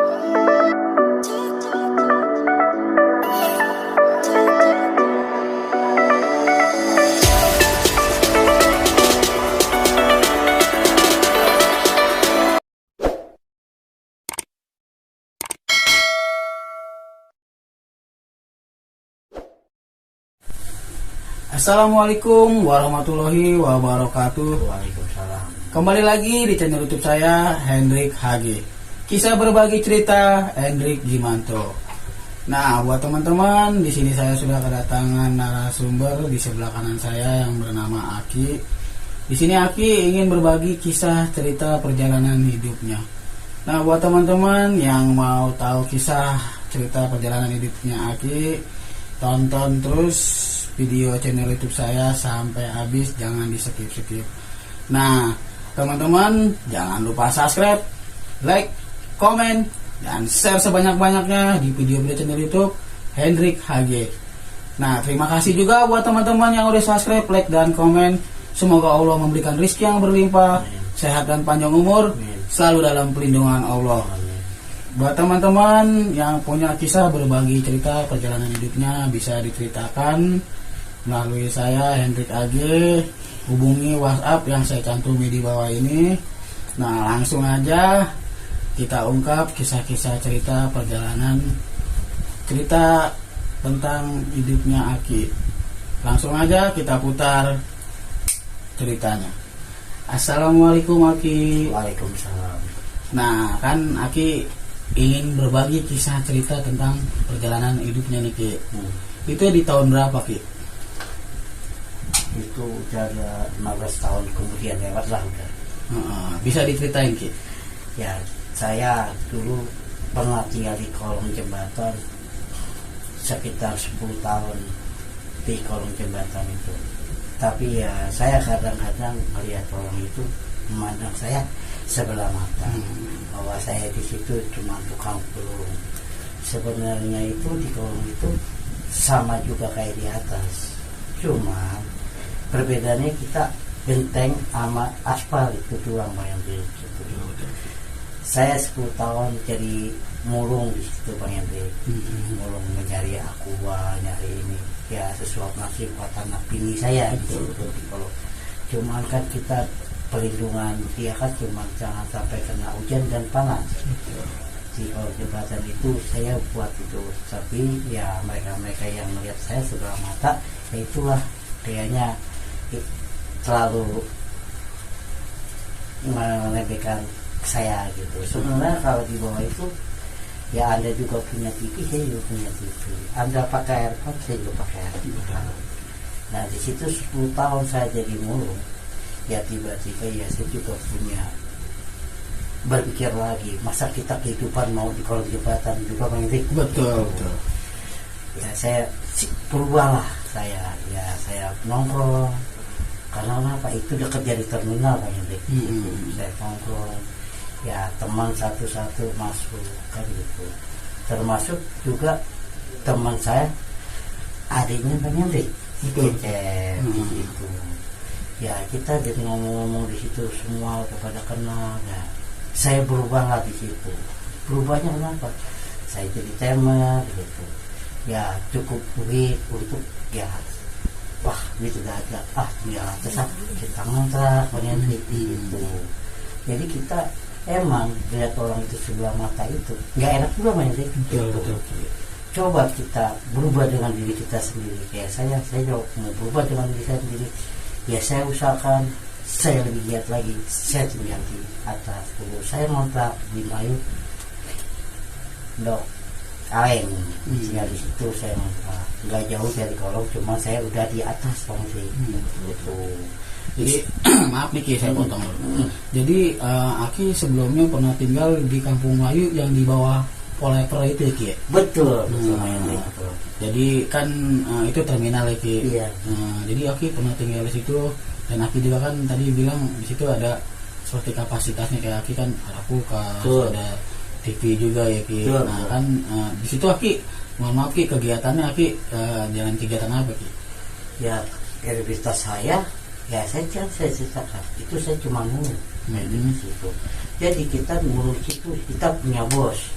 Assalamualaikum warahmatullahi wabarakatuh. Waalaikumsalam. Kembali lagi di channel YouTube saya, Hendrik HG. Kisah berbagi cerita Hendrik Gimanto. Nah, buat teman-teman, di sini saya sudah kedatangan narasumber di sebelah kanan saya yang bernama Aki. Di sini Aki ingin berbagi kisah cerita perjalanan hidupnya. Nah, buat teman-teman yang mau tahu kisah cerita perjalanan hidupnya Aki, tonton terus video channel YouTube saya sampai habis, jangan di skip. Nah, teman-teman jangan lupa subscribe, like, komen, dan share sebanyak-banyaknya di video-video channel YouTube Hendrik HG. Nah, terima kasih juga buat teman-teman yang udah subscribe, like, dan komen. Semoga Allah memberikan rezeki yang berlimpah, sehat dan panjang umur, selalu dalam pelindungan Allah. Buat teman-teman yang punya kisah berbagi cerita perjalanan hidupnya, bisa diceritakan melalui saya, Hendrik AG. Hubungi WhatsApp yang saya cantumi di bawah ini. Nah, langsung aja kita ungkap kisah-kisah cerita perjalanan, cerita tentang hidupnya Aki. Langsung aja kita putar ceritanya. Assalamualaikum Aki. Waalaikumsalam. Nah, kan Aki ingin berbagi kisah cerita tentang perjalanan hidupnya nih Ki. Itu di tahun berapa Ki? Itu udah 15 tahun kemudian lewat lah udah. Bisa diceritain Ki? Ya, saya dulu pernah tinggal di kolong jembatan sekitar 10 tahun di kolong jembatan itu. Tapi ya saya kadang-kadang melihat orang itu memandang saya sebelah mata, bahwa saya di situ cuma tukang pelung. Sebenarnya itu di kolong itu sama juga kayak di atas, cuma perbedaannya kita genteng sama aspal itu doang Bang Hendrik. Saya 10 tahun jadi mulung di situ Bang Hendrik. Mulung mencari aqua, nyari ini ya sesuap nasib buat anak bini saya gitu. Kalau cuman kan kita perlindungan dia kan cuma jangan sampai kena hujan dan panas. Di kalau jembatan itu saya buat itu, tapi ya mereka yang melihat saya sebelah mata, ya itulah kayaknya selalu melebihkan saya gitu. Sebenarnya kalau di bawah itu ya Anda juga punya TV, saya juga punya TV. Anda pakai AirPod, saya juga pakai AirPod. Nah di situ 10 tahun saya jadi mulung, ya tiba-tiba ya saya juga punya berpikir lagi, masa kita kehidupan mau di kolong jembatan juga Bang Hendrik? Betul. Ya saya berubah lah saya nongkrong. Karena apa, itu dekat dari terminal Bang Hendrik. Saya nongkrong, ya teman satu-satu masuk kan gitu. Termasuk juga teman saya, adiknya Bang Hendrik, gitu. Ya kita jadi ngomong-ngomong di situ semua udah pada kenal. Ya, saya berubah lah di situ. Berubahnya kenapa? Saya jadi temer gitu. Ya cukup duit untuk ya, wah duit udah ada, tinggal kesat kita ngontrak Bang Hendrik gitu. Jadi kita emang lihat orang itu sebelah mata itu nggak enak juga Bang Hendrik. Betul. Coba kita berubah dengan diri kita sendiri. Kayak saya juga mau berubah dengan diri saya sendiri. Ya saya usahakan saya lebih giat lagi. Saya tinggal di atas dulu. Saya ngontrak di Mayu Dok Aleng, tinggal di situ saya ngontrak. Nggak jauh dari kolong, cuma saya udah di atas Bang Hendrik. Jadi maaf nih Ki, saya potong dulu. Jadi Aki sebelumnya pernah tinggal di Kampung Melayu yang di bawah Poleper itu ya Ki? Betul. Jadi kan itu terminal ya Ki? Iya. Jadi Aki pernah tinggal di situ, dan Aki juga kan tadi bilang di situ ada seperti kapasitasnya, kayak Aki kan ada kulkas, ada TV juga ya Ki? Nah kan di situ Aki, mohon maaf Ki, kegiatannya Aki jalan kegiatan apa Ki? Ya aktivitas saya, ya saya ceritakan itu saya cuma ngurus di situ. Jadi kita ngurus itu, kita punya bos.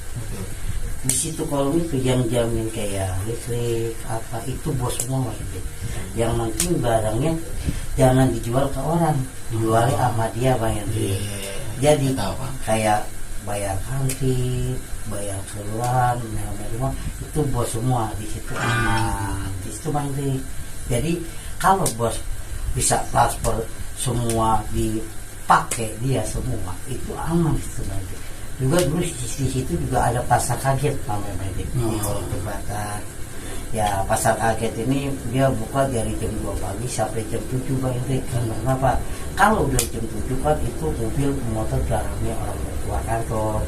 di situ kolom itu yang jamin kayak listrik apa itu bos semua maksudnya. Yang penting barangnya jangan dijual ke orang, dijual sama dia Bang Hendrik. Jadi Tahu, Pak. kayak bayar kantin, bayar keluar, rumah itu bos semua di situ aman. Di situ Bang Hendrik. Jadi kalau bos bisa transfer semua dipakai dia semua itu aman di situ Bang Hendrik. Juga dulu di situ juga ada pasar kaget namanya di Kolong Jembatan. Ya pasar kaget ini dia buka dari jam 2 pagi sampai jam 7 Bang Hendrik. Kenapa? Kalau udah jam 7 kan itu mobil motor jarangnya orang keluar kantor.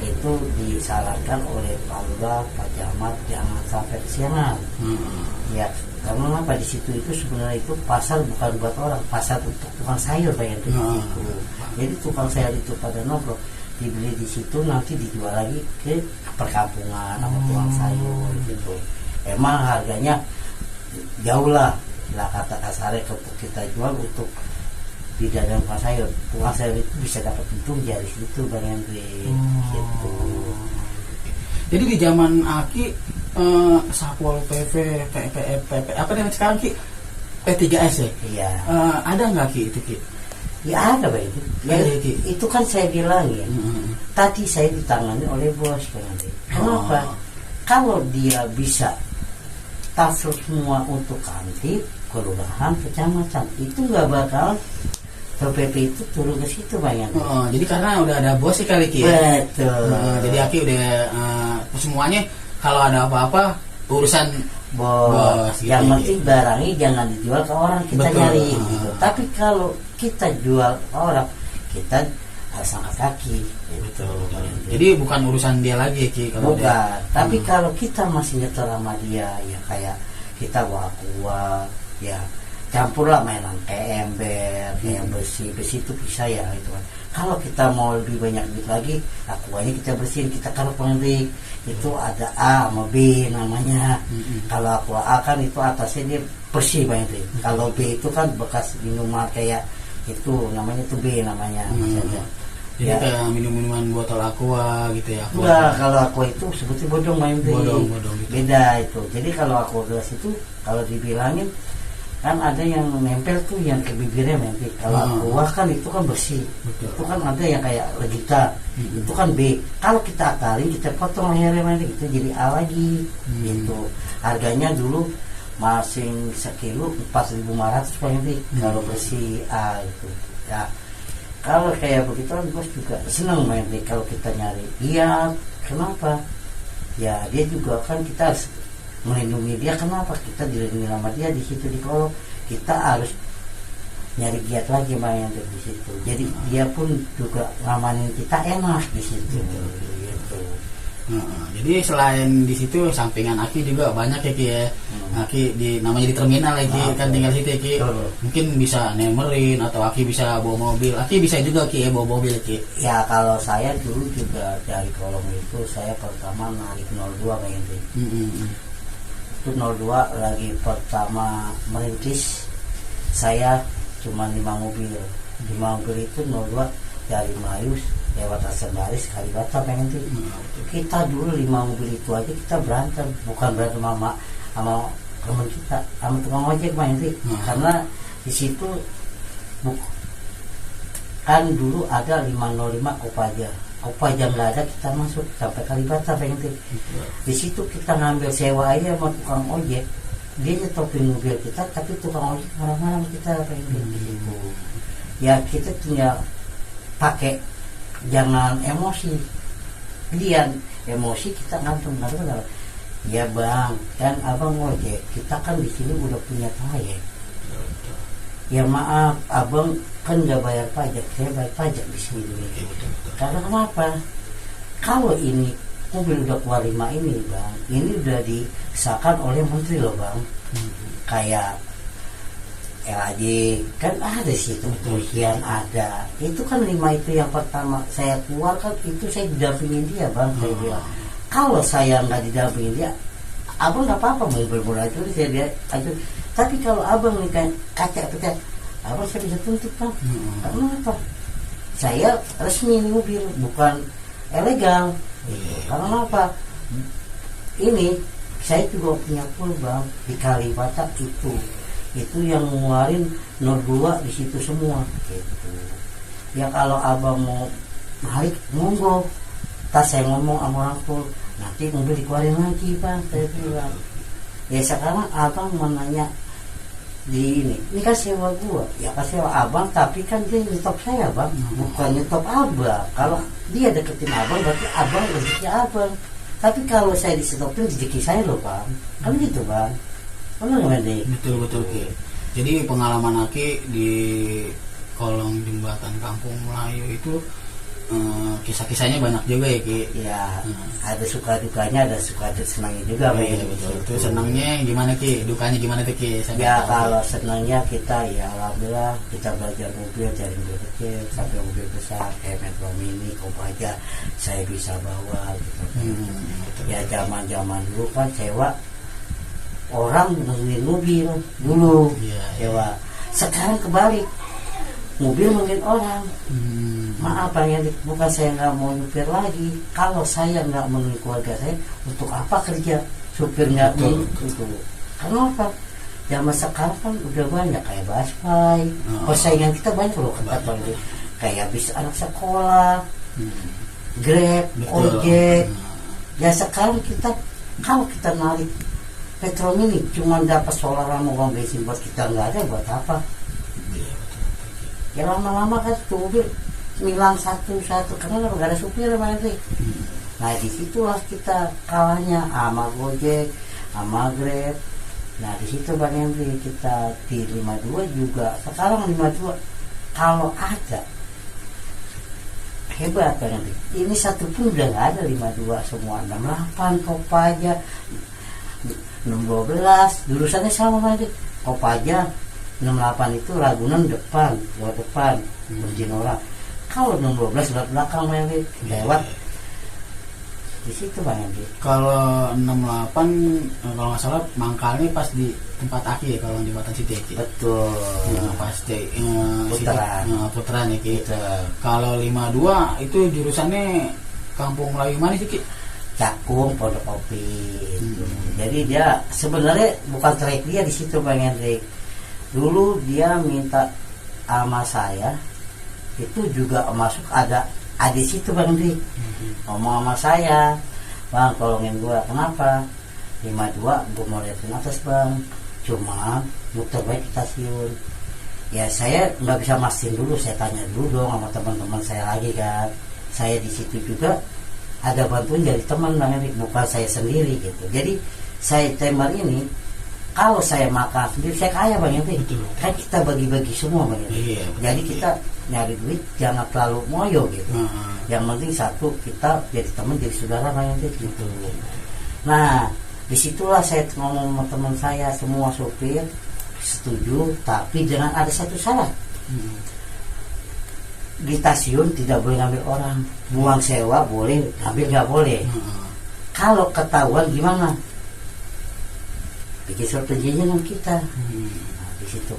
Itu disarankan oleh Pak Lurah, Pak Camat jangan sampai kesiangan. Ya karena apa di situ itu sebenarnya itu pasar bukan buat orang, pasar untuk tukang sayur Bang Hendrik. Jadi tukang sayur itu pada nongkrong dibeli di situ nanti dijual lagi ke perkampungan sama tukang sayur gitu. Emang harganya jauh lah kata kasarnya untuk kita jual untuk di dalam tukang sayur. Tukang sayur itu bisa dapat untung dari situ Bang Hendrik gitu. Jadi di zaman Aki Sapol PV, PP apa namanya sekarang Ki? P3S ya? Iya. Ada nggak Ki itu Ki? Ya ada Bang Hendrik. Ya, itu kan saya bilang ya. Tadi saya ditangani oleh bos Bang Hendrik. Kenapa? Kalau dia bisa transfer semua untuk kantin, kelurahan, kecamatan, itu nggak bakal PP itu turun ke situ Bang Hendrik. Jadi karena udah ada bos sih kali Ki. Betul. Jadi Aki udah semuanya kalau ada apa-apa urusan Bos, gitu yang ya. penting barangnya jangan dijual ke orang, kita Betul. nyari gitu. Tapi kalau kita jual ke orang, kita harus angkat kaki gitu. Jadi bukan urusan dia lagi Ki kalau Bukan, dia. tapi kalau kita masih nyetor sama dia, ya kayak kita bawa kuah, ya campurlah mainan kayak ember, kayak besi itu bisa ya gitu kan. Kalau kita mau lebih banyak duit lagi, akuanya kita bersihin, kita taruh pengering. Itu ada A sama B namanya. Kalau aqua A kan itu atasnya dia bersih banget. Kalau B itu kan bekas minuman kayak itu namanya itu B namanya. Maksudnya. Jadi Ya. kayak minum-minuman botol aqua gitu ya. Enggak, kalau aqua itu sebutnya bodong main Bodong gitu. Beda itu. Jadi kalau aqua gelas itu kalau dibilangin kan ada yang nempel tuh yang ke bibirnya nanti. Kalau aqua kan itu kan bersih. Betul. Itu kan ada yang kayak legita. Itu kan B. Kalau kita akalin kita potong lehernya nanti itu jadi A lagi. Gitu. Harganya dulu masing sekilo 4.500 nanti kalau bersih A itu. Ya. Kalau kayak begitu kan bos juga senang main kalau kita nyari. Iya, kenapa? Ya dia juga kan kita harus melindungi dia. Kenapa? Kita dilindungi sama dia di situ di kolong. Kita harus nyari giat lagi main di situ. Jadi dia pun juga ngamanin kita enak di situ. Gitu. Jadi selain di situ sampingan Aki juga banyak ya Ki ya. Aki namanya di terminal ya Ki, kan tinggal situ ya Ki. Mungkin bisa nemerin atau Aki bisa bawa mobil. Aki bisa juga Ki ya bawa mobil Ki. Ya kalau saya dulu juga dari kolong itu saya pertama narik 02 kayak gitu. Itu 02 lagi pertama merintis saya cuma 5 mobil. 5 mobil itu 02 dari Melayu lewat Asembaris Kalibata pengen tuh. Kita dulu 5 mobil itu aja kita berantem, bukan berantem sama teman kita, sama tukang ojek main sih. Karena di situ kan dulu ada 505 Kopaja nggak ada, kita masuk sampai Kalibata pengen tuh. Di situ kita ngambil sewa aja sama tukang ojek, dia nyetopin mobil kita, tapi tukang ojek marah-marah sama kita pengen di situ. Ya kita tinggal pakai, jangan emosi. Dia emosi kita ngantung. Ya bang, kan abang ojek, kita kan di sini udah punya proyek. Ya maaf, abang kan nggak bayar pajak, saya bayar pajak di sini. Karena kenapa? Kalau ini mobil udah keluar 5 ini bang, ini udah disahkan oleh menteri loh bang. Kayak LAJ kan ada sih itu kepolisian ada. Itu kan 5 itu yang pertama saya keluar kan itu saya didampingin dia bang. Saya bilang kalau saya nggak didampingin dia, abang nggak apa-apa mobil aja saya dia aja. Tapi kalau abang nih kan kaca pecah, abang saya bisa tuntut bang. Karena apa? Saya resmi ini mobil bukan ilegal. Karena apa? ini saya juga punya pool bang di Kalibata itu yang ngeluarin 02 di situ semua gitu. Ya kalau abang mau narik monggo, tas saya ngomong sama orang pool, nanti mobil dikeluarin lagi bang, saya bilang. Ya sekarang abang mau nanya di ini kan sewa gua, ya kan sewa abang, tapi kan dia nyetop saya bang, bukan nyetop abang. Kalau dia deketin abang berarti abang rezeki abang, tapi kalau saya disetopin rezeki saya loh bang, kan gitu bang. Benar nggak nih? Betul Ki. Jadi pengalaman Aki di kolong jembatan Kampung Melayu itu kisah-kisahnya banyak juga ya Ki. Ya, ada suka dukanya, ada suka senangnya juga. Iya betul. Itu senangnya gimana Ki? Dukanya gimana tuh Ki? Ya kalau senangnya kita ya alhamdulillah kita belajar mobil dari mobil kecil sampai mobil besar kayak Metro Mini, Kopaja saya bisa bawa gitu. Ya zaman dulu kan sewa orang nungguin mobil dulu, sewa. Sekarang kebalik, mobil nungguin orang. Maaf Bang Yandik, bukan saya nggak mau nyupir lagi. Kalau saya nggak menolong keluarga saya, untuk apa kerja supir nggak gitu? Karena apa? Zaman sekarang kan udah banyak kayak Baspai, persaingan kita banyak loh kata kayak bis anak sekolah, Grab, ojek. Ya sekarang kita kalau kita narik Metro Mini cuma dapat solar sama uang bensin buat kita nggak ada, buat apa? Ya lama-lama kan mobil milang satu karena nggak ada supir Bang Hendrik. Nah disitulah kita kalahnya sama Gojek, sama Grab. Nah disitu Bang Hendrik kita di 52 juga. Sekarang 52 kalau ada hebat Bang Hendrik. Ini satu pun udah nggak ada 52, semua 68 Kopaja, 612 jurusannya sama Bang Hendrik. Kopaja 68 itu Ragunan depan, luar depan, Berjinora. Kalau 612 lewat belakang Bang Hendrik, lewat di situ Bang Hendrik. Kalau 68 kalau nggak salah mangkalnya pas di tempat Aki ya, kalau di Batan City ya Ki. Betul. Pas di Putaran ya Ki. Kalau 52 itu jurusannya Kampung Melayu mana sih Ki? Cakung, Pondok Kopi. Jadi dia sebenarnya bukan track dia di situ Bang Hendrik. Dulu dia minta sama saya itu juga masuk ada di situ Bang Hendrik. Ngomong sama saya, Bang tolongin gua, kenapa? 52 gua mau liatin atas Bang, cuma muter baik di stasiun. Ya saya nggak bisa mastiin dulu, saya tanya dulu dong sama teman-teman saya lagi kan. Saya di situ juga ada bantuan dari teman Bang Hendrik, bukan saya sendiri gitu. Jadi saya tembak ini, kalau saya makan sendiri saya kaya Bang Hendrik. Kan kita bagi-bagi semua Bang Hendrik. Jadi kita nyari duit jangan terlalu moyo gitu. Yang penting satu kita jadi teman, jadi saudara Bang Hendrik gitu. Nah disitulah saya ngomong sama teman saya semua sopir setuju, tapi dengan ada satu syarat. Di stasiun tidak boleh ngambil orang, buang sewa boleh, ngambil nggak boleh. Kalau ketahuan gimana? Bikin surat perjanjian dengan kita. Nah, di situ.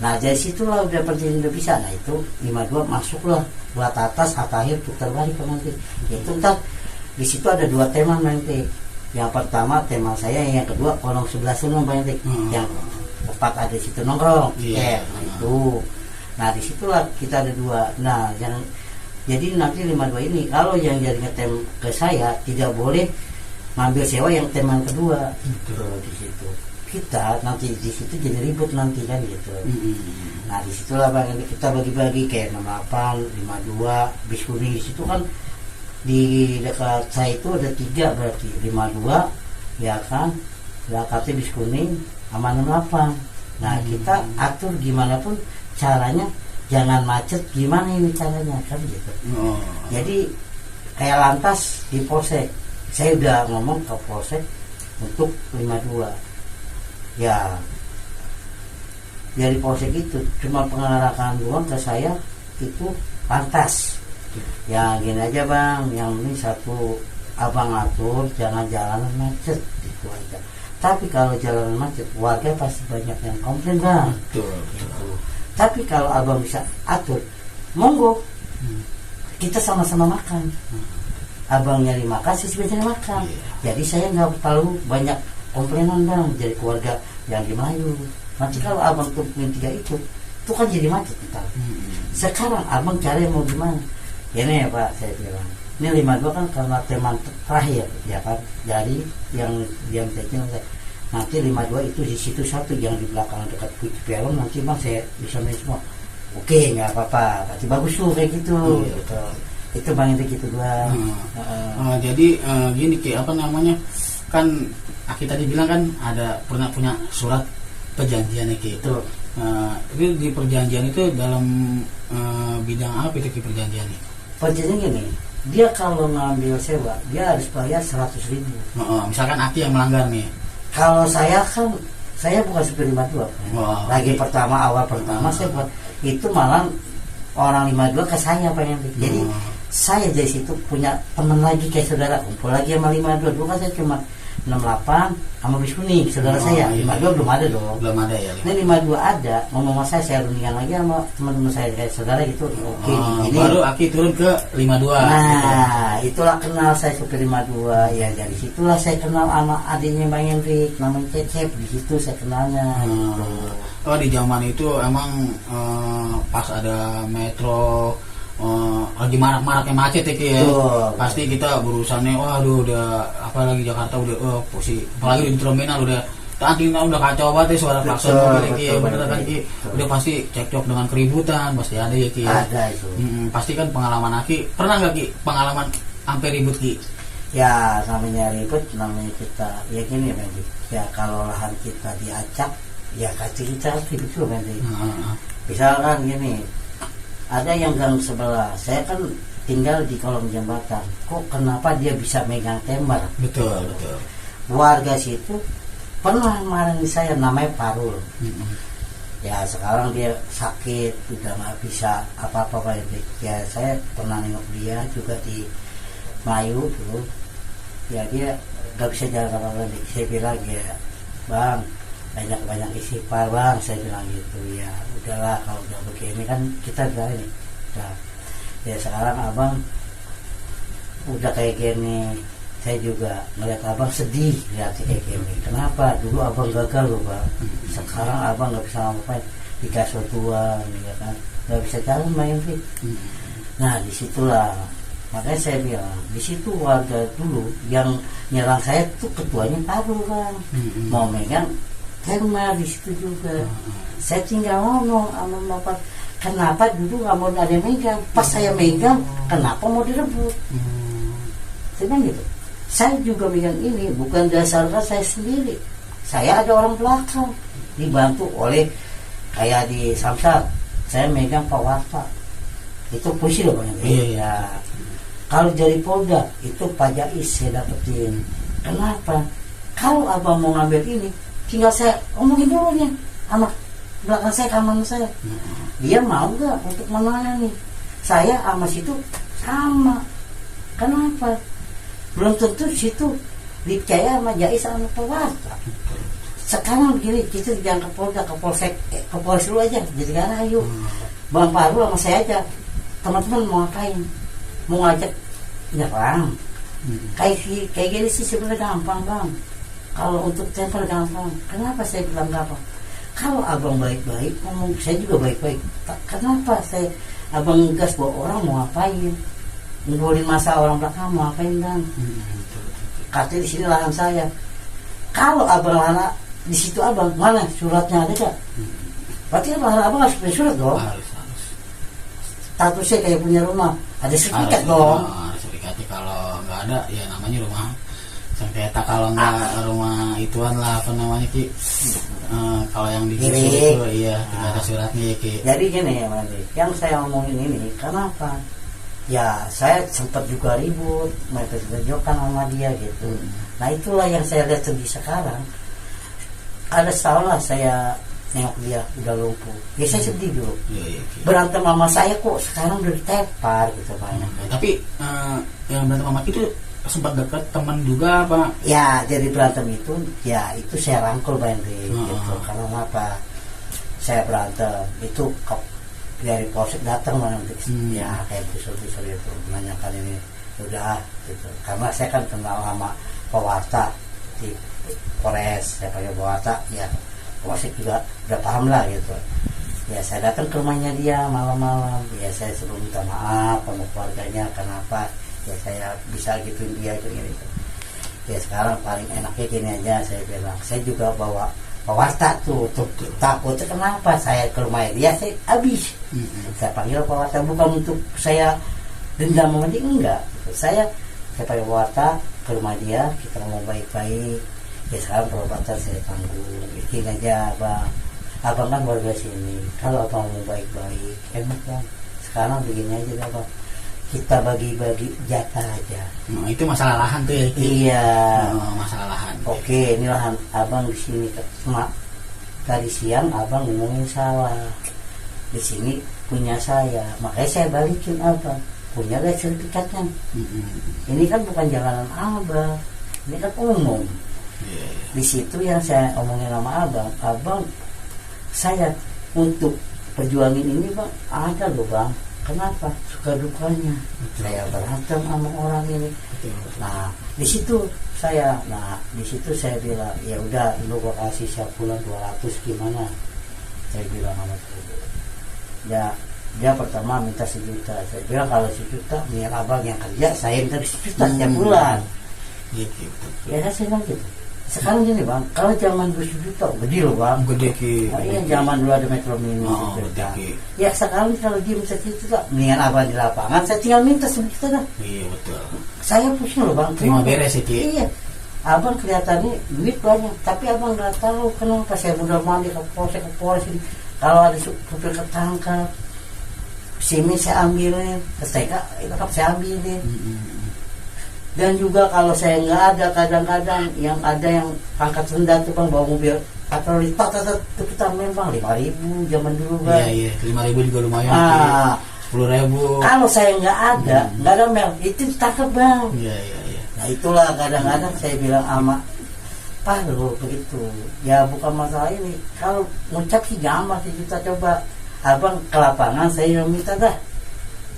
Nah dari situlah udah perjanjian udah bisa. Nah itu 52 masuklah buat atas akhir putar balik nanti. Itu ntar di situ ada dua tema nanti. Yang pertama tema saya, yang kedua kolong sebelah sana nanti. Yang tepat ada di situ nongkrong. Nah itu. Nah disitulah kita ada dua. Nah yang jadi nanti 52 ini kalau yang jadi ngetem ke saya tidak boleh ngambil sewa yang tem yang kedua. Di situ kita nanti di situ jadi ribut nanti kan gitu. Nah disitulah Bang kita bagi-bagi kayak 68, 52, bis kuning di situ kan di dekat saya itu ada 3 berarti 52 ya kan, belakangnya bis kuning sama 68. Nah kita atur gimana pun caranya jangan macet, gimana ini caranya kan gitu. Jadi kayak lantas di polsek, saya udah ngomong ke polsek untuk 52. Ya dari polsek itu cuma pengarahan doang ke saya itu pantas. Ya gini aja Bang, yang ini satu abang atur jangan jalanan macet itu aja. Tapi kalau jalanan macet warga pasti banyak yang komplain Bang. Gitu. Tapi kalau abang bisa atur, monggo kita sama-sama makan. abang nyari makan, saya juga nyari makan. Jadi saya nggak terlalu banyak komplainan bang dari keluarga yang di Melayu. Nanti kalau abang tuh punya 3 itu kan jadi macet kita. Sekarang abang cari mau gimana? Ini ya Pak, saya bilang ini 52 kan karena teman terakhir ya kan, dari yang saya nanti 52 itu di situ satu yang di belakang dekat Puji Peron, nanti bang saya bisa main semua. Oke, nggak apa-apa, pasti bagus tuh kayak gitu. Gitu. Itu bang itu gitu bang. Jadi gini Ki, apa namanya, kan Aki tadi bilang kan ada pernah punya surat perjanjian nih Ki. Itu Itu di perjanjian itu dalam bidang apa itu Ki perjanjian nih? perjanjian gini, dia kalau ngambil sewa dia harus bayar 100.000. Misalkan Aki yang melanggar nih. Kalau saya kan, saya bukan supir 52. Lagi awal pertama saya buat itu malah orang 52 ke saya pengen. Jadi saya dari situ punya teman lagi kayak saudara, kumpul lagi sama 52. Dulu kan saya cuma 68 sama bis kuning, saudara saya. 52 belum ada dong. Belum ada ya. Ini 52 ada, ngomong sama saya rundingan lagi sama teman-teman saya kayak saudara gitu. Oke, ini baru Aki turun ke 52. Nah, itulah kenal saya supir 52. Ya dari situlah saya kenal sama adiknya Bang Hendrik, namanya Cecep. Di situ saya kenalnya. Gitu. Oh, di zaman itu emang pas ada metro lagi marak-maraknya macet ya Ki ya. Pasti kita berurusannya, waduh udah apalagi Jakarta udah posisi, apalagi di terminal udah kacau banget ya, suara klakson mobil ya Ki ya, bener kan Ki. Udah pasti cekcok dengan keributan, pasti ada ya Ki ya. Ada itu. Pasti kan pengalaman Aki, pernah nggak Ki pengalaman sampai ribut Ki? Ya namanya ribut, namanya kita ya gini ya Bang. Ya kalau lahan kita diacak, ya kita harus ribut juga Bang. Misalkan gini, ada yang gang sebelah, saya kan tinggal di kolong jembatan. Kok kenapa dia bisa megang timber? Betul. Warga situ pernah marahin saya, namanya Parul. Ya sekarang dia sakit, udah nggak bisa apa-apa Pak. Ya saya pernah nengok dia juga di Melayu dulu. Ya dia nggak bisa jalan apa-apa. Saya bilang ya Bang, banyak istighfar Bang, saya bilang gitu. Ya udahlah kalau udah begini kan kita udah ini udah. Ya sekarang abang udah kayak gini, saya juga ngeliat abang sedih lihat kayak gini. Kenapa? Dulu abang gagal loh Bang. Sekarang abang nggak bisa ngapain, dikasih tuan ya kan, nggak bisa jalan main sih. Nah disitulah makanya saya bilang di situ warga dulu yang nyerang saya tuh ketuanya Parul Bang. Mau megang terma di situ juga. Saya tinggal ngomong sama bapak, kenapa dulu nggak mau ada yang megang? Pas saya megang, kenapa mau direbut? Saya bilang gitu. Saya juga megang ini bukan dasarkan saya sendiri. Saya ada orang belakang, dibantu oleh kayak di Samsat. Saya megang Pak Warta. Itu polisi loh Bang. Iya. Kalau dari Polda itu Pak Jais saya dapetin. Kenapa? Kalau abang mau ngambil ini, tinggal saya omongin dulu nih sama belakang saya, kanan saya. Dia mau gak untuk menangani? Saya sama situ sama. Kenapa? Belum tentu situ dipercaya sama Jais sama Pewarta. Sekarang begini, kita jangan ke Polda, ke Polsek, ke Polres dulu aja. Jadi kan ayo Bang Parul sama saya aja. Teman-teman mau ngapain? Mau ngajak nyerang? Kayak gini sih sebenarnya gampang Bang. Kalau untuk tempel gampang. Kenapa saya bilang gampang? Kalau abang baik-baik ngomong, saya juga baik-baik. Kenapa saya abang gas bawa orang mau ngapain? Ngumpulin masa orang belakang mau ngapain Bang? Katanya di sini lahan saya. Kalau abang lahan di situ abang, mana suratnya ada gak? Berarti lahan abang harus punya surat dong. Statusnya kayak punya rumah, ada sertifikat dong. Sertifikatnya kalau nggak ada, ya namanya rumah sengketa. Kalau nggak rumah ituan lah, apa namanya Ki? Kalau yang di itu iya tidak ada suratnya ya Ki. Jadi gini ya Mas, yang saya omongin ini kenapa? Ya saya sempat juga ribut, mereka jokan sama dia gitu. Nah itulah yang saya lihat sedih sekarang. Ada salah saya nengok dia udah lumpuh. Ya saya sedih dulu. Berantem sama saya kok sekarang udah ditepar gitu banyak. Tapi yang berantem sama itu sempat dekat teman juga apa? Ya jadi berantem itu, ya itu saya rangkul Bandri gitu. Karena apa? Saya berantem itu dari polsek datang mana ya kayak besar itu menanyakan ini udah gitu. Karena saya kan kenal sama pewarta di Polres, saya pakai pewarta ya, Polsek juga udah paham lah gitu. Ya saya datang ke rumahnya dia malam-malam, ya saya suruh minta maaf sama keluarganya kenapa ya saya bisa gituin dia gitu. Ya sekarang paling enaknya gini aja, saya bilang saya juga bawa pewarta tuh takutnya kenapa saya ke rumahnya dia saya habis. Saya panggil pewarta bukan untuk saya dendam sama dia, enggak. Saya pakai pewarta ke rumah dia, kita mau baik-baik. Ya sekarang perobatan saya tanggung, bikin aja abang kan warga sini, kalau abang mau baik-baik enak bang. Sekarang begini aja abang, kita bagi-bagi jatah aja. Itu masalah lahan tuh ya. Iya. Masalah lahan. Oke, ini lahan abang di sini. Tadi siang abang ngomongin salah. Di sini punya saya, makanya saya balikin abang. Punya gak sertifikatnya? Ini kan bukan jalanan abang, ini kan umum. Di situ yang saya omongin sama abang saya untuk perjuangin ini bang ada loh bang. Kenapa? Suka dukanya. Saya berantem sama orang ini. Nah di situ saya bilang ya udah lu gua kasih setiap bulan 200 gimana? Saya bilang sama dia. Dia pertama minta 1 juta. Saya bilang kalau 1 juta biar abang yang kerja, saya minta 1 juta setiap bulan. Ya saya bilang gitu. Sekarang gini bang, kalau zaman 2 juta gede loh bang. Gede ki. Iya zaman dulu ada Metro Mini. Ya sekarang kalau dia minta 1 juta, mendingan abang di lapangan, saya tinggal minta 1 juta dah. Iya betul. Saya pusing loh bang. Terima beres ya ki. Iya. Abang kelihatannya duit banyak, tapi abang nggak tahu kenapa saya udah mandi ke Polres ini. Kalau ada supir ketangkap, SIM saya ambilin, STK itu saya ambilin. Dan juga kalau saya nggak ada, kadang-kadang yang ada yang angkat rendah tuh bang bawa mobil patroli itu kita main bang 5.000 zaman dulu bang. Iya 5.000 juga lumayan. 10.000. Kalau saya nggak ada mel itu ditangkap bang. Iya. Nah itulah kadang-kadang saya bilang sama Pak loh begitu. Ya bukan masalah ini. Kalau ngucap sih gampang 1 juta coba. Abang ke lapangan saya yang minta dah.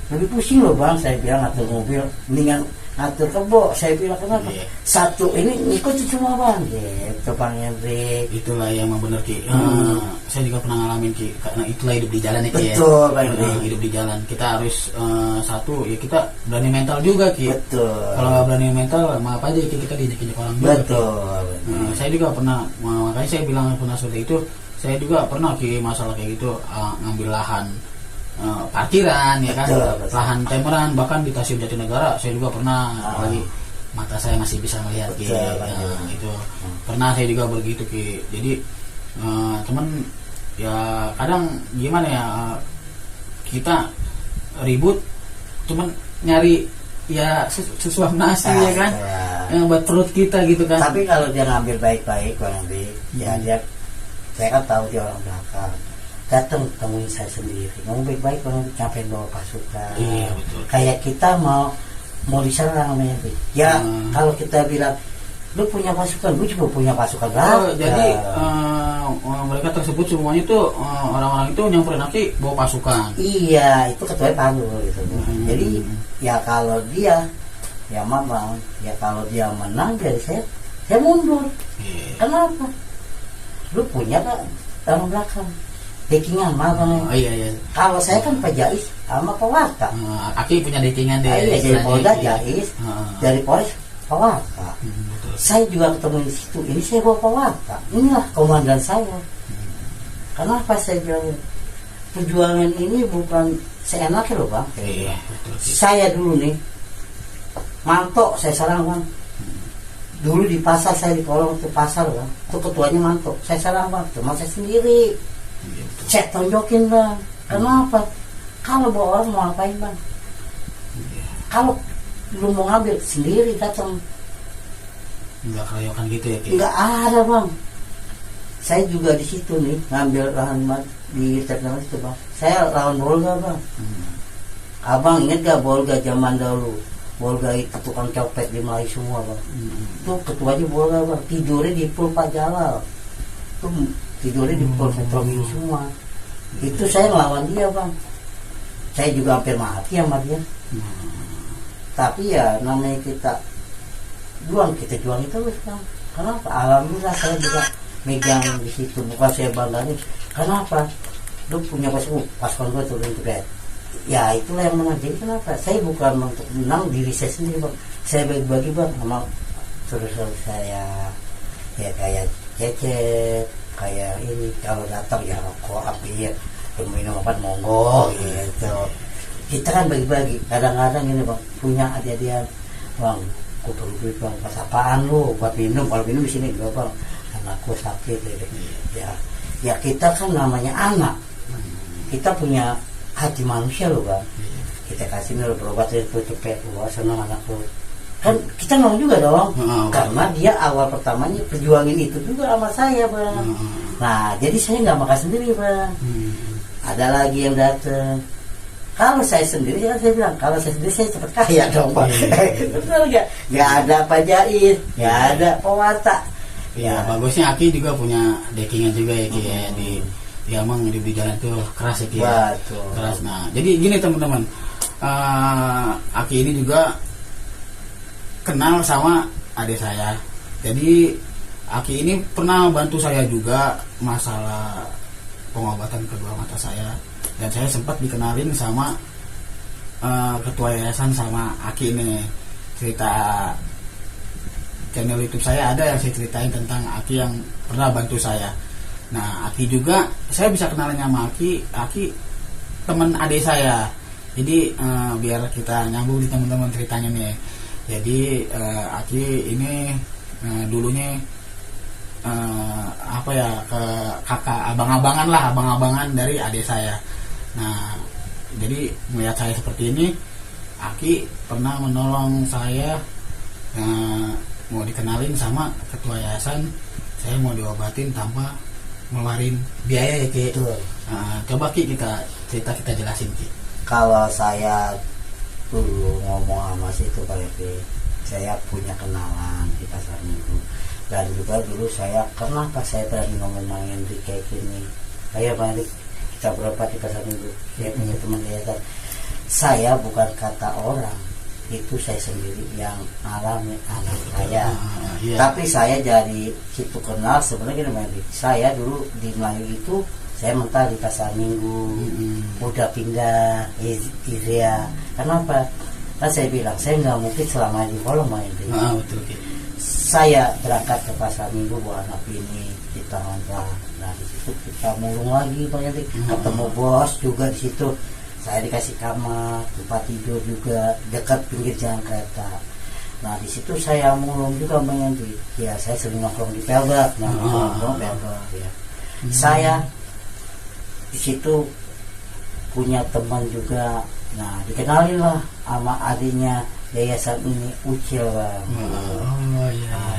Lebih pusing loh bang, saya bilang ngatur mobil, mendingan ngatur kebo. Saya bilang kenapa? Satu ini ngikutin semua bang, gitu bang Hendrik. Itulah yang benar ki. Saya juga pernah ngalamin ki, karena itulah hidup di jalan ya ki. Betul bang Hendrik. Hidup di jalan kita harus satu ya kita berani mental juga ki. Betul. Kalau nggak berani mental, maaf aja ki, kita diinjak-injak orang juga. Betul. Saya juga pernah, makanya saya bilang pernah seperti itu. Saya juga pernah ki masalah kayak gitu, ngambil lahan parkiran ya kan, betul. Lahan temeran bahkan di Tasik Jatinegara saya juga pernah, apalagi mata saya masih bisa melihat ki, itu pernah saya juga begitu ki. Jadi teman ya kadang gimana ya, kita ribut cuman nyari ya sesuap nasi ya kan, yang buat perut kita gitu kan. Tapi kalau dia ngambil baik-baik bang Hendrik, ya dia, saya kan tahu dia orang belakang, datang temuin saya sendiri ngomong baik-baik kalau nyampein bawa pasukan. Iya betul. Kayak kita mau diserang namanya ya. Kalau kita bilang lu punya pasukan, lu juga punya pasukan lah. Jadi mereka tersebut semuanya tuh orang-orang itu nyamperin Aki bawa pasukan. Iya itu ketua Pandu gitu. Jadi ya kalau dia ya mamang ya kalau dia menang dari saya mundur. Kenapa? Lu punya kan orang belakang dekingan mabang. Iya. Kalau saya kan Pak Jais sama Pak Warta. Aki punya dekingan deh. Iya dari Polda Jais, dari Polres Pak Warta. Saya juga ketemu di situ. Ini saya bawa Pak Warta. Inilah komandan saya. Kenapa saya bilang perjuangan ini bukan seenaknya loh bang. Iya betul. Saya dulu nih mantok saya serang bang. Dulu di pasar saya di kolong itu pasar bang, itu ketuanya mantok, saya serang bang, cuma saya sendiri. Saya tonjokin bang. Kenapa? Kalau bawa orang mau ngapain bang? Kalau lu mau ngambil sendiri datang. Enggak keroyokan gitu ya? Enggak ada bang. Saya juga di situ nih ngambil lahan di terminal itu bang. Saya lawan Bolga bang. Abang inget gak Bolga zaman dahulu? Bolga itu tukang copet di Melayu semua bang. Itu ketuanya Bolga bang. Tidurnya di pool Pak Jalal. Itu tidurnya di pool Metro Mini semua. Itu saya ngelawan dia bang. Saya juga hampir mati sama dia. Tapi ya namanya kita juang itu Bang. Kenapa? Alhamdulillah saya juga megang di situ, bukan saya banggain. Kenapa? Lu punya pasukan gue turun ke bed. Ya itulah yang menang. Jadi kenapa? Saya bukan untuk menang diri saya sendiri Bang. Saya bagi-bagi Bang sama terus saya ya kayak Cecep, kayak ini kalau datang ya rokok api ya minum apa monggo gitu. Kita kan bagi-bagi. Kadang-kadang ini Bang punya adik-adian Bang, aku perlu duit Bang, pas apaan lu buat minum? Kalau minum di sini enggak Bang, anakku sakit ya kita kan namanya anak, kita punya hati manusia loh Bang. Kita kasih nih berobat itu cepet, wah senang anakku. Kan kita mau juga dong, karena dia awal pertamanya perjuangin itu juga sama saya Bang. Nah jadi saya nggak makan sendiri Bang. Ada lagi yang datang. Kalau saya sendiri kan saya bilang, kalau saya sendiri saya cepat kaya dong Bang. Betul nggak? Nggak ada Pajais, nggak ada Pewata. Ya bagusnya Aki juga punya backingan juga ya Ki ya, di emang di jalan tuh keras ya Ki ya. Betul. Keras. Nah jadi gini teman-teman, Aki ini juga kenal sama adik saya. Jadi Aki ini pernah bantu saya juga masalah pengobatan kedua mata saya, dan saya sempat dikenalin sama ketua yayasan sama Aki ini. Cerita channel YouTube saya ada yang saya ceritain tentang Aki yang pernah bantu saya. Nah Aki juga saya bisa kenalnya sama Aki teman adik saya. Jadi biar kita nyambung di teman-teman ceritanya nih. Jadi Aki ini dulunya apa ya, ke kakak abang-abangan dari adik saya. Nah jadi melihat saya seperti ini, Aki pernah menolong saya, mau dikenalin sama ketua yayasan, saya mau diobatin tanpa ngeluarin biaya ya Ki. Coba Ki kita jelasin Ki. Kalau saya dulu ngomong sama situ Pak Epi, saya punya kenalan di pasar Minggu, dan juga dulu saya kenapa saya berani ngomong main di kayak gini, saya balik kita berapa di pasar Minggu, saya punya teman yayasan. Saya bukan kata orang, itu saya sendiri yang alami anak saya. Tapi saya jadi situ kenal sebenarnya gini, saya dulu di Melayu itu saya mental di pasar Minggu, udah pindah Iria. Kenapa? Kan saya bilang saya nggak mungkin selama di kolong main di. Betul Ki. Saya berangkat ke pasar Minggu bawa anak ini kita ngontrak. Nah di situ kita mulung lagi banyak, ketemu bos juga di situ. Saya dikasih kamar, tempat tidur juga dekat pinggir jalan kereta. Nah di situ saya mulung juga menyanyi. Ya saya sering nongkrong di Pelbak, nongkrong Pelbak ya. Saya di situ punya teman juga. Nah dikenalin lah sama adiknya yayasan ini, Ucil Bang.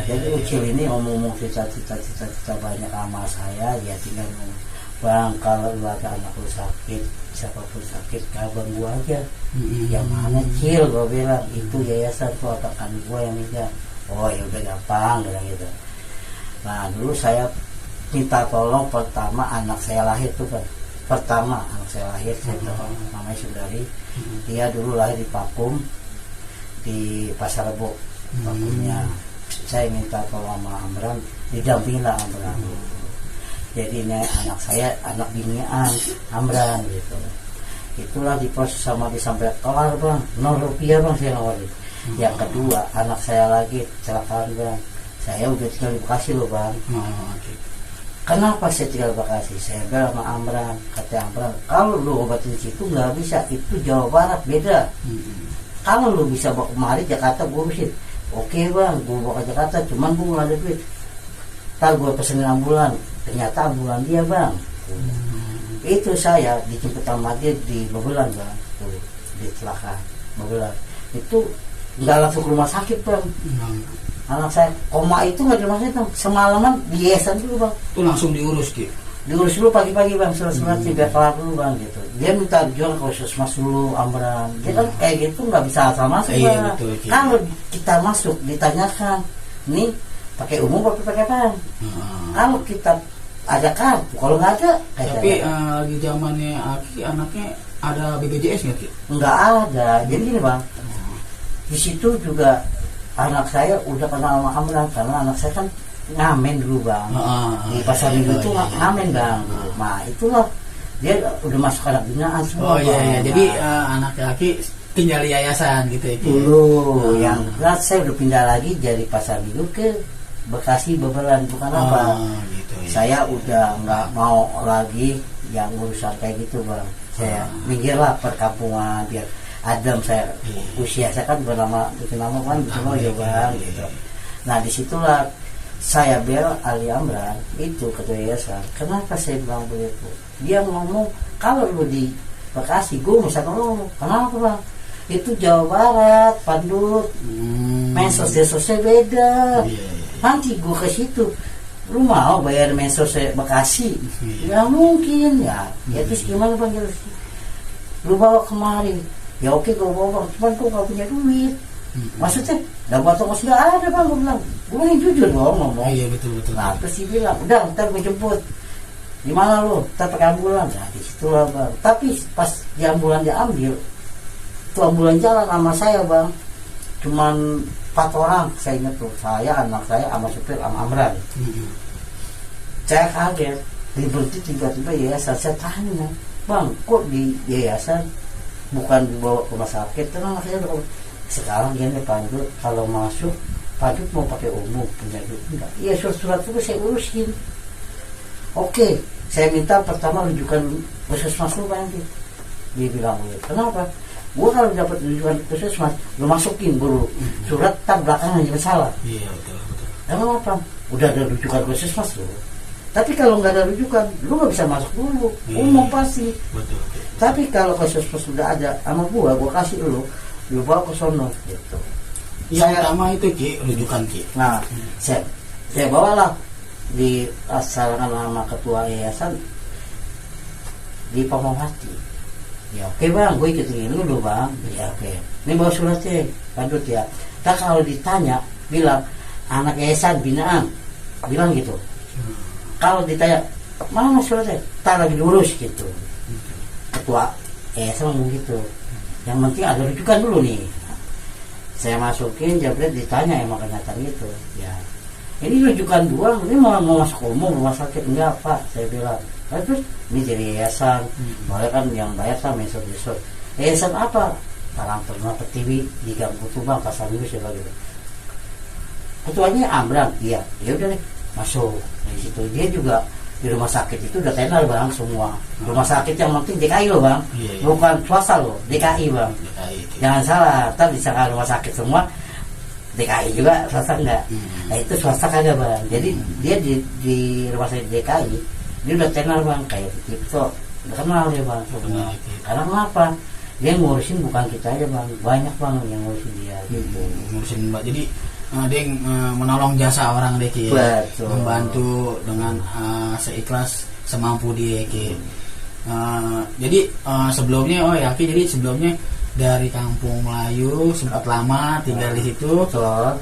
Jadi Ucil ini ngomong cita-cita banyak sama saya. Dia tinggal ngomong, Bang kalau lu ada anak lu sakit, siapapun sakit kabar gua aja. Yang mana Cil, gua bilang itu yayasan tuh atakan gua yang megang. Oh ya udah gampang bilang gitu. Nah dulu saya minta tolong pertama anak saya lahir tuh Bang. Pertama anak saya lahir, saya tolong namanya Sundari. Dia dulu lahir di Pakum, di Pasar Rebo Pakumnya. Saya minta tolong sama Amran, didampingi lah Amran. Jadi ini anak saya, anak binian Amran gitu. Itulah diproses sama sampai kelar Bang, 0 rupiah Bang saya nawarin. Yang kedua anak saya lagi kecelakaan Bang, saya udah tinggal di Bekasi loh Bang. Kenapa saya tinggal di Bekasi? Saya bilang sama Amran, kata Amran, kalau lu obatin situ nggak bisa, itu Jawa Barat beda. Kalau lu bisa bawa kemari Jakarta, gue bisa. Oke Bang, gue bawa ke Jakarta, cuman gue nggak ada duit. Ntar gue pesenin ambulan, ternyata ambulan dia Bang. Itu saya dijemput sama dia di Babelan Bang, di Celaka Babelan. Itu nggak langsung ke rumah sakit Bang. Anak saya koma itu nggak di rumah sakit Bang, semalaman di yayasan dulu Bang. Itu langsung diurus Ki. Diurus dulu pagi-pagi Bang, surat-surat biar kelar dulu Bang gitu. Dia minta jual ke puskesmas dulu Amran. Dia kan kayak gitu nggak bisa asal masuk Bang. Kalau kita masuk ditanyakan, nih pakai umum apa pakai apa? Kalau kita ada kartu, kalau nggak ada tapi di zamannya Aki anaknya ada BPJS nggak Ki? Nggak ada. Jadi gini Bang, di situ juga anak saya udah kenal sama Amran, karena anak saya kan ngamen dulu bang, di pasar minggu itu ngamen bang. Nah itulah dia udah masuk anak binaan semua. Oh iya, jadi anak laki tinggal di yayasan gitu ya. Dulu yang berat saya udah pindah lagi dari pasar minggu ke Bekasi Bebelan, bukan apa. Gitu, ya. Saya udah nggak mau lagi yang urusan kayak gitu bang. Saya minggirlah perkampungan biar adem. Saya usia saya kan bernama kan betul ya bang gitu. Nah disitulah saya bela Ali Amran itu ketua yayasan. Kenapa saya bilang begitu? Dia ngomong kalau lu di Bekasi gue bisa nolong. Kenapa bang? Itu Jawa Barat, Pandut, mesos-mesosnya beda. Nanti gue ke situ, lu mau bayar mesosnya Bekasi? Nggak mungkin ya. Ya terus gimana bang? Lu bawa kemari? Ya oke gue bawa, cuman gue gak punya duit. Maksudnya, dapat ongkos gak ada bang, gue bilang. Gue yang jujur ngomong. Iya betul. Nah terus dia bilang, udah ntar gue jemput. Di mana lu? Ntar pakai ambulan. Nah disitulah bang. Tapi pas di ambulan dia ambil, itu ambulan jalan sama saya bang. Cuman 4 orang saya ingat tuh. Saya, anak saya, sama supir, sama Amran. Saya kaget. Berhenti tiba-tiba yayasan. Saya tanya, bang kok di yayasan bukan dibawa ke rumah sakit? Tenang saya udah. Sekarang gini Pandut, kalau masuk Pandut mau pakai umum, punya duit enggak? Iya surat itu saya urusin. Oke, saya minta pertama rujukan puskesmas lu Pandut. Dia bilang, kenapa? Gua kalau dapat rujukan puskesmas, lu masukin dulu surat tak belakangnya jangan salah. Iya betul. Kenapa? Udah ada rujukan puskesmas lu. Tapi kalau nggak ada rujukan, lu nggak bisa masuk dulu. Umum pasti. Betul. Tapi kalau puskesmas sudah ada sama gua kasih dulu. Lu bawa ke sono gitu. Yang pertama itu Ki, rujukan Ki. Nah, saya bawalah di asalkan nama ketua yayasan di Pamawati. Ya oke bang, gue ikutin dulu bang. Ya oke. Ini bawa suratnya, Pandut ya. Tak kalau ditanya, bilang anak yayasan binaan, bilang gitu. Kalau ditanya mana suratnya, tak lagi lurus gitu. Ketua yayasan ngomong gitu. Yang penting ada rujukan dulu nih. Saya masukin, jabret ditanya emang kenyataan itu. Ya, ini rujukan doang. Ini mau masuk umum rumah sakit enggak pak? Saya bilang. Terus ini jadi yayasan. Boleh kan yang bayar sama mesot-mesot. Yayasan apa? Karang Taruna Pertiwi di Gang Kutubang Pasar Minggu saya bilang. Ketuanya Amran. Iya. Ya udah nih masuk. Dari situ dia juga di rumah sakit itu udah tenar bang semua. Rumah sakit yang penting DKI loh bang, bukan swasta loh, DKI bang. Jangan salah, ntar disangka rumah sakit semua DKI juga, swasta enggak. Nah itu swasta kagak bang. Jadi dia di rumah sakit DKI dia udah tenar bang, kayak gitu. Udah kenal dia bang semua. Karena kenapa? Dia ngurusin bukan kita aja bang, banyak bang yang ngurusin dia gitu. Ngurusin mbak, jadi dia menolong jasa orang deh Ki. Betul. Membantu dengan seikhlas semampu dia Ki. Jadi sebelumnya Ki, jadi sebelumnya dari Kampung Melayu sempat lama tinggal di situ,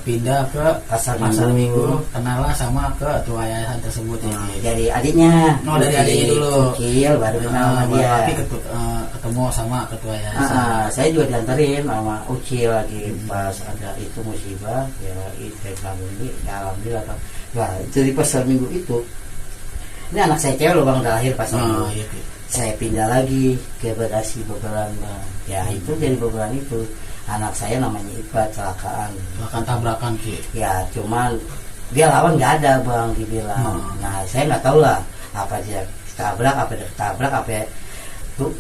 pindah ke Pasar Minggu, kenallah sama ketua yayasan tersebut ya. Jadi adiknya. Dari adiknya dulu. Kecil baru kenal sama dia. Tapi ketemu sama ketua yayasan. Saya juga dianterin sama Ucil lagi pas ada itu musibah ya itu ini ya alhamdulillah kan. Nah jadi Pasar Minggu itu ini anak saya cewek loh bang, udah lahir Pasar Minggu. Iya. Saya pindah lagi ke Bekasi Bebelan bang. Ya itu dari Bebelan itu anak saya namanya Iqbal kecelakaan tabrakan Ki. Ya cuman dia lawan nggak ada bang dibilang. Nah saya nggak tahu lah apa dia ketabrak apa tuh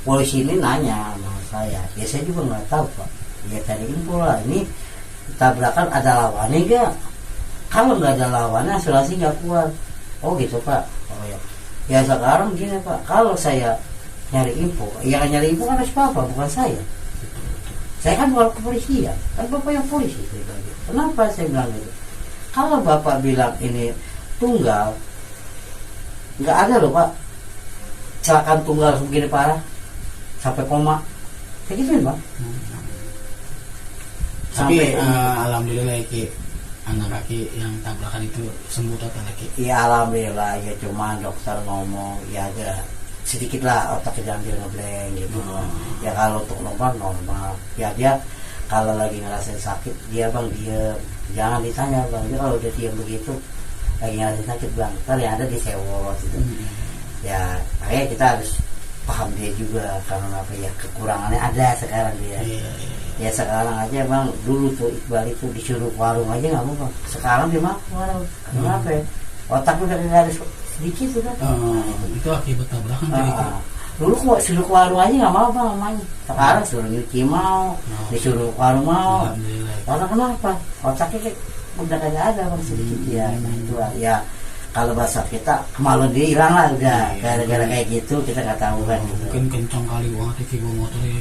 polisi ini nanya sama saya. Ya saya juga nggak tahu pak. Ya tadi info lah ini tabrakan ada lawannya nggak? Kalau nggak ada lawannya asuransi nggak kuat. Oh gitu pak. Oh ya. Ya sekarang gini pak, kalau saya nyari info, yang nyari info kan harus bapak, bukan saya. Saya kan bukan kepolisian, kan bapak yang polisi. Kenapa saya bilang gitu? Kalau bapak bilang ini tunggal, nggak ada loh pak, kecelakaan tunggal begini parah, sampai koma, kayak gitu bang. Tapi alhamdulillah Ki, anak kaki yang tabrakan itu sembuh total Ki. Iya alhamdulillah ya, cuma dokter ngomong ya agak sedikit lah otaknya diambil ngeblank gitu. Ya kalau untuk normal ya dia kalau lagi ngerasain sakit dia bang diem, jangan ditanya bang, dia kalau udah diem begitu lagi ngerasain sakit bang, ntar yang ada disewot gitu. Ya makanya kita harus paham dia juga karena apa ya, kekurangannya ada sekarang dia. Ya sekarang aja bang, dulu tuh Iqbal itu disuruh ke warung aja nggak mau bang, sekarang dia mau ke warung. Kenapa ya? Otak udah ada sedikit tuh kan. Itu akibat tabrakan jadi itu. Dulu kok suruh ke warung aja nggak mau bang namanya. Sekarang suruh nyuci mau, disuruh ke warung mau. Karena kenapa? Otaknya udah kagak ada bang sedikit ya. Nah itu ya kalau bahasa kita kemaluan dia hilang lah udah. Gara-gara kayak gitu kita nggak tahu kan. Mungkin kencang kali banget ya bawa motor ya.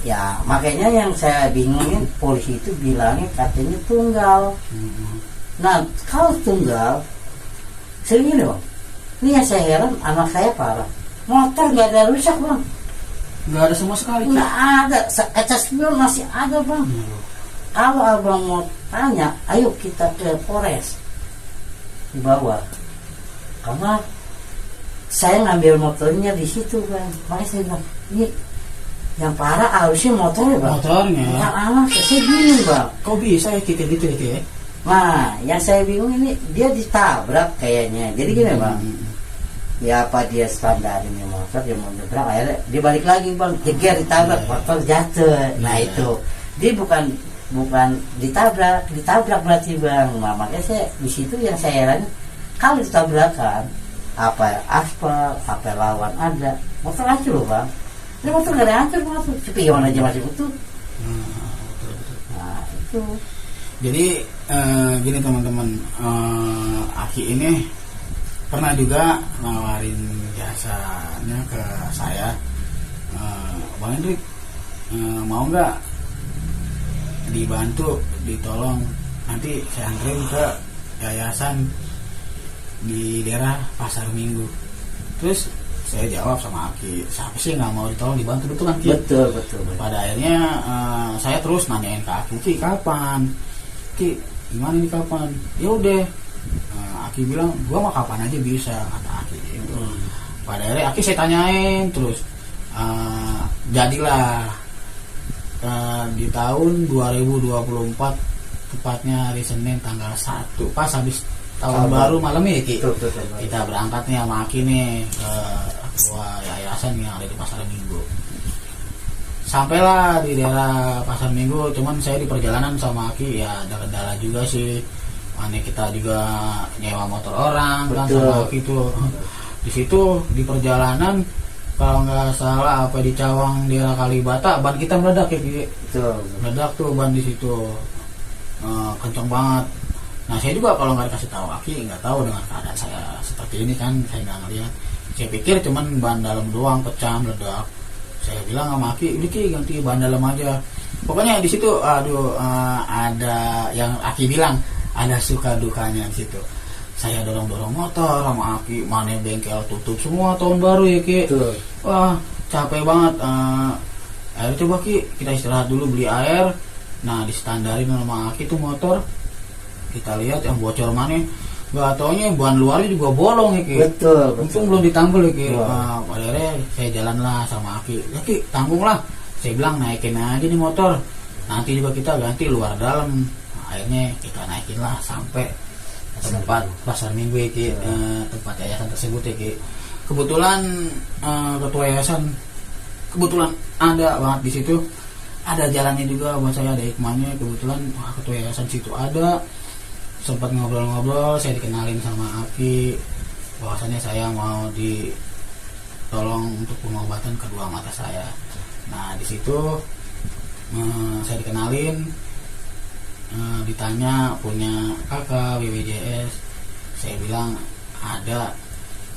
Ya makanya yang saya bingungin polisi itu bilangnya katanya tunggal. Nah kalau tunggal sering ini bang. Ini yang saya heran, anak saya parah. Motor nggak ada rusak bang. Nggak ada sama sekali. Nggak ada, kaca spion masih ada bang. Kalau abang mau tanya, ayo kita ke Polres di bawah. Karena saya ngambil motornya di situ bang. Makanya saya bilang, ini yang parah harusnya motornya bang. Motornya. Bukan anak, saya bingung bang. Kok bisa ya kita gitu ya? Nah, yang saya bingung ini dia ditabrak kayaknya. Jadi gini bang. Ya apa dia standar ini motor, dia mau nyebrang akhirnya dia balik lagi bang, jeger ditabrak, motor jatuh. Nah itu dia bukan ditabrak berarti bang. Nah, makanya saya di situ yang saya heran, kalau ditabrakan apa aspal, apa lawan ada, motor hancur loh bang. Ini motor gak ada hancur, motor spion aja masih utuh. Nah itu. Jadi gini teman-teman, Aki ini pernah juga nawarin jasanya ke saya, Bang Hendrik, mau nggak dibantu, ditolong, nanti saya anterin ke yayasan di daerah Pasar Minggu. Terus saya jawab sama Aki, siapa sih nggak mau ditolong dibantu, betul kan Ki? Betul. Pada akhirnya saya terus nanyain ke Aki, Ki kapan? Ki gimana ini kapan? Ya udah. Aki bilang, gua mah kapan aja bisa, kata Aki gitu. Pada akhirnya Aki saya tanyain terus, jadilah di tahun 2024, tepatnya hari Senin tanggal 1, pas habis tahun baru malam ya Ki. Kita berangkat nih sama Aki nih ke ketua yayasan yang ada di Pasar Minggu. Sampailah di daerah Pasar Minggu, cuman saya di perjalanan sama Aki ya ada kendala juga sih. Mana kita juga nyewa motor orang kan sama gitu. Di situ di perjalanan kalau nggak salah apa di Cawang daerah Kalibata ban kita meledak ya Ki. Meledak tuh ban di situ, kencang banget. Nah saya juga kalau nggak dikasih tahu Aki nggak tahu dengan keadaan saya seperti ini kan, saya nggak ngeliat. Saya pikir cuman ban dalam doang pecah meledak. Saya bilang sama Aki, udah Ki ganti ban dalam aja. Pokoknya di situ ada yang Aki bilang ada suka dukanya di situ. Saya dorong motor sama Aki, mana bengkel tutup semua tahun baru ya Ki. Wah capek banget. Ayo coba Ki kita istirahat dulu, beli air. Nah distandarin sama Aki tuh motor, kita lihat yang bocor mana, nggak taunya ban luarnya juga bolong ya Ki. Untung belum ditambal ya Ki. Pada akhirnya saya jalan lah sama Aki, ya Ki tanggung lah. Saya bilang naikin aja nih motor, nanti juga kita ganti luar dalam. Akhirnya kita naikin lah sampai tempat Pasar Minggu ya Ki, tempat yayasan tersebut ya Ki. Kebetulan ketua yayasan kebetulan ada banget di situ, ada jalannya juga buat saya, ada hikmahnya. Kebetulan ketua yayasan situ ada, sempat ngobrol-ngobrol, saya dikenalin sama Aki bahwasannya saya mau ditolong untuk pengobatan kedua mata saya. Nah di situ saya dikenalin, ditanya punya kakak BPJS, saya bilang ada.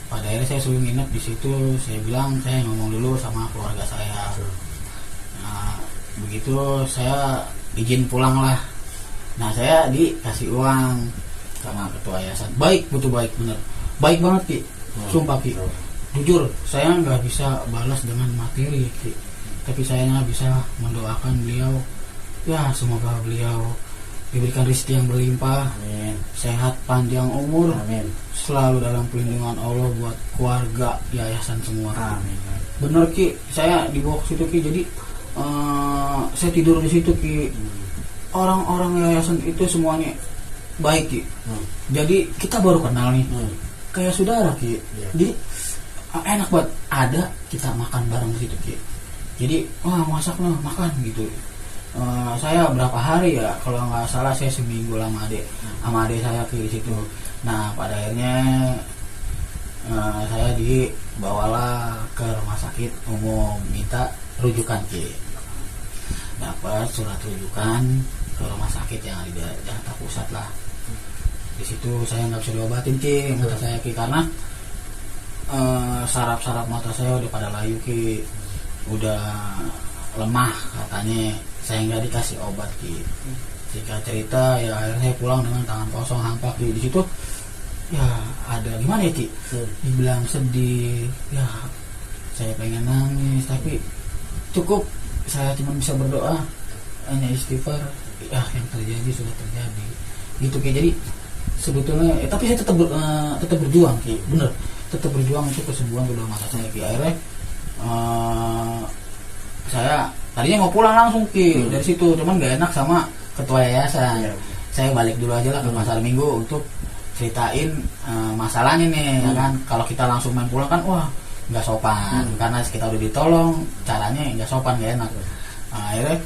Pada akhirnya saya suruh nginep di situ. Saya bilang saya ngomong dulu sama keluarga saya. Nah begitu saya izin pulang lah. Nah saya dikasih uang sama ketua yayasan, baik, betul baik, bener baik banget Ki, sumpah Ki. Jujur saya nggak bisa balas dengan materi Ki, tapi saya bisa mendoakan beliau, ya semoga beliau diberikan rezeki yang berlimpah, Amin. sehat panjang umur, Amin. selalu dalam perlindungan Allah buat keluarga yayasan semua. Amin. Bener Ki, saya dibawa ke situ Ki, jadi saya tidur di situ Ki. Orang-orang yayasan itu semuanya baik Ki. Jadi kita baru kenal nih, kayak saudara Ki. Iya. Jadi enak banget, ada kita makan bareng di situ Ki. Jadi masak lah makan gitu. Saya berapa hari ya, kalau nggak salah saya seminggu lah sama adik saya Ki di situ. Nah pada akhirnya saya dibawalah ke rumah sakit umum, minta rujukan Ki. Dapat surat rujukan ke rumah sakit yang ada di Jakarta Pusat lah. Di situ saya nggak bisa diobatin Ki, mata saya Ki, karena saraf-saraf mata saya udah pada layu Ki, udah lemah katanya. Saya nggak dikasih obat Ki. Jika cerita ya akhirnya saya pulang dengan tangan kosong hampa Ki. Di situ ya ada gimana ya Ki, dibilang sedih ya, saya pengen nangis, tapi cukup saya cuma bisa berdoa, hanya istighfar. Ya yang terjadi sudah terjadi gitu Ki. Jadi sebetulnya tapi saya tetap berjuang Ki, bener, tetap berjuang untuk kesembuhan kedua mata saya Ki. Akhirnya saya tadinya mau pulang langsung Ki dari situ, cuman gak enak sama ketua yayasan. Saya balik dulu aja lah ke pasar Minggu untuk ceritain masalahnya nih, ya kan. Kalau kita langsung main pulang kan wah nggak sopan, karena kita udah ditolong, caranya nggak sopan, nggak enak. Akhirnya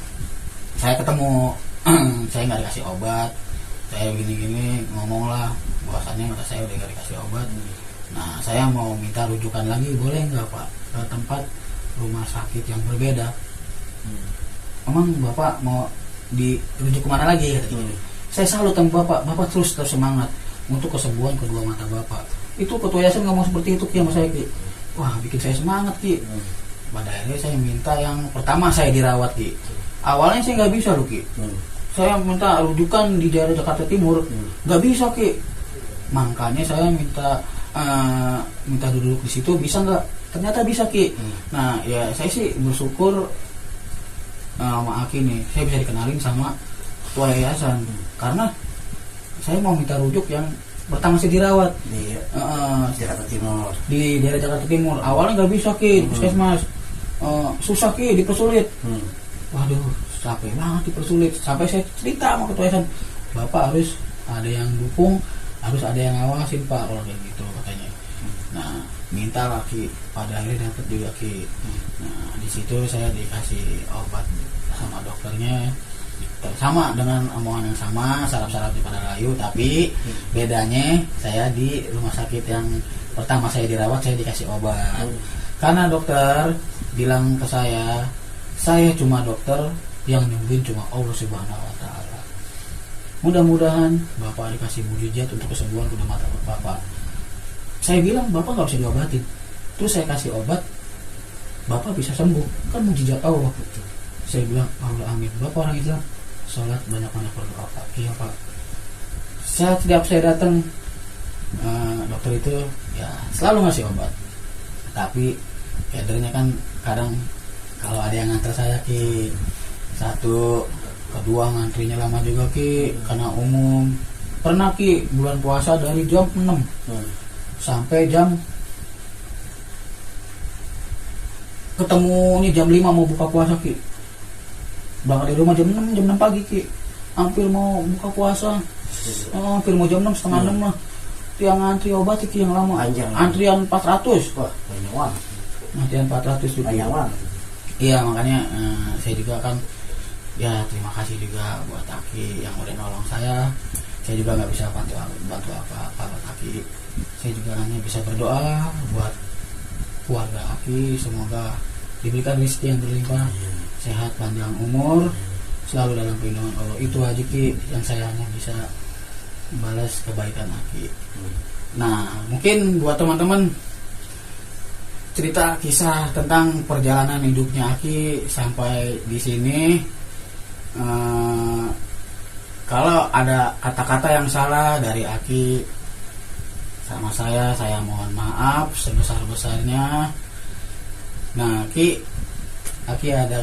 saya ketemu, saya nggak dikasih obat, saya gini-gini ngomong lah bahwasannya mata saya udah nggak dikasih obat. Nah saya mau minta rujukan lagi, boleh nggak Pak, ke tempat rumah sakit yang berbeda. Emang Bapak mau dirujuk kemana lagi? Saya salut sama Bapak terus semangat untuk kesembuhan kedua mata Bapak. Itu ketua yayasan ngomong seperti itu Ki sama saya Ki. Wah bikin saya semangat Ki. Pada akhirnya saya minta yang pertama saya dirawat Ki. Awalnya saya nggak bisa loh Ki. Saya minta rujukan di daerah Jakarta Timur, nggak bisa Ki. Makanya saya minta duduk di situ, bisa nggak? Ternyata bisa Ki. Nah ya saya sih bersyukur sama Aki nih, saya bisa dikenalin sama ketua yayasan, karena saya mau minta rujuk yang pertama saya dirawat di Jakarta Timur. Di daerah Jakarta Timur. Awalnya nggak bisa Ki, di puskesmas susah Ki, dipersulit. Waduh, capek banget dipersulit. Sampai saya cerita sama ketua yayasan, Bapak harus ada yang dukung, harus ada yang ngawasin Pak, kalau kayak gitu katanya. Nah, minta lah Ki, pada akhirnya dapat juga Ki. Nah, di situ saya dikasih obat sama dokternya, sama dengan omongan yang sama, saraf-sarafnya pada layu, tapi bedanya saya di rumah sakit yang pertama saya dirawat, saya dikasih obat. Karena dokter bilang ke saya cuma dokter, yang nyembuhin cuma Allah Subhanahu wa Ta'ala. Mudah-mudahan Bapak dikasih mujizat untuk kesembuhan kedua mata Bapak. Saya bilang Bapak nggak bisa diobatin, terus saya kasih obat, Bapak bisa sembuh, kan mujizat Allah. Saya bilang Allah amin. Bapak orang Islam, sholat banyak-banyak berdoa Pak. Iya Pak. Setiap saya datang, dokter itu ya selalu ngasih obat. Tapi kadernya kan kadang kalau ada yang nganter saya Ki, satu, kedua ngantrinya lama juga Ki, karena umum. Pernah Ki bulan puasa dari jam 6 sampai jam ketemu nih jam 5 mau buka puasa Ki. Berangkat dari rumah jam 6 pagi Ki, hampir mau buka puasa, hampir mau jam 6, setengah 6 lah. Yang ngantri obat Ki yang lama, antrian 400. Wah banyak uang. Antrian 400 juga. Banyak uang. Iya makanya saya juga kan ya terima kasih juga buat Aki yang udah nolong saya. Saya juga nggak bisa bantu apa buat Aki. Saya juga hanya bisa berdoa buat keluarga Aki, semoga diberikan rezeki yang berlimpah, sehat panjang umur, selalu dalam perlindungan Allah. Itu aja Ki yang saya hanya bisa balas kebaikan Aki. Nah mungkin buat teman-teman, cerita kisah tentang perjalanan hidupnya Aki sampai di sini. Kalau ada kata-kata yang salah dari Aki sama saya mohon maaf sebesar-besarnya. Nah Aki ada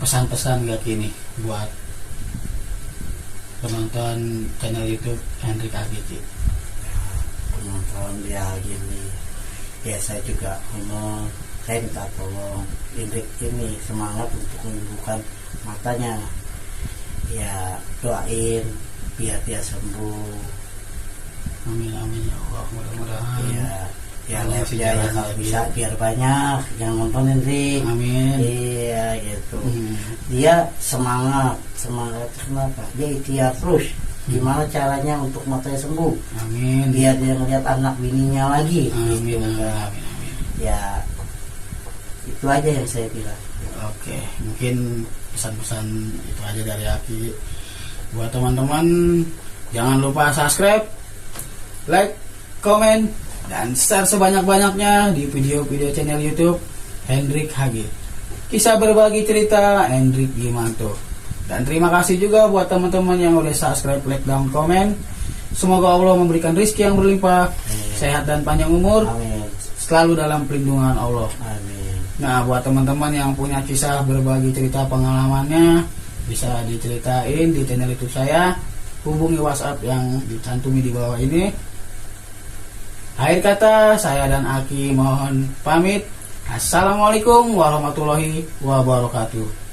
pesan-pesan gak Ki nih buat penonton channel YouTube Hendrik Hage, Ci? Penonton ya gini, ya saya juga ngomong, saya minta tolong Hendrik ini semangat untuk menyembuhkan matanya, ya doain biar dia sembuh. Amin amin ya Allah, mudah-mudahan. Ya live-nya ya kalau bisa biar banyak yang nonton Hendrik. Amin. Iya gitu. Dia semangat kenapa? Dia ikhtiar terus. Gimana caranya untuk matanya sembuh? Amin. Biar dia ngeliat anak bininya lagi. Amin, Gitu, amin, kan. amin, amin. Ya itu aja yang saya bilang. Oke, mungkin pesan-pesan itu aja dari Aki. Buat teman-teman, jangan lupa subscribe, like, komen, dan share sebanyak-banyaknya di video-video channel YouTube Hendrik Hage. Kisah berbagi cerita Hendrik Gimanto. Dan terima kasih juga buat teman-teman yang udah subscribe, like, dan komen. Semoga Allah memberikan rezeki yang berlimpah, sehat dan panjang umur, Amin. selalu dalam perlindungan Allah. Amin. Nah, buat teman-teman yang punya kisah berbagi cerita pengalamannya, bisa diceritain di channel YouTube saya. Hubungi WhatsApp yang dicantumi di bawah ini. Akhir kata, saya dan Aki mohon pamit. Assalamualaikum warahmatullahi wabarakatuh.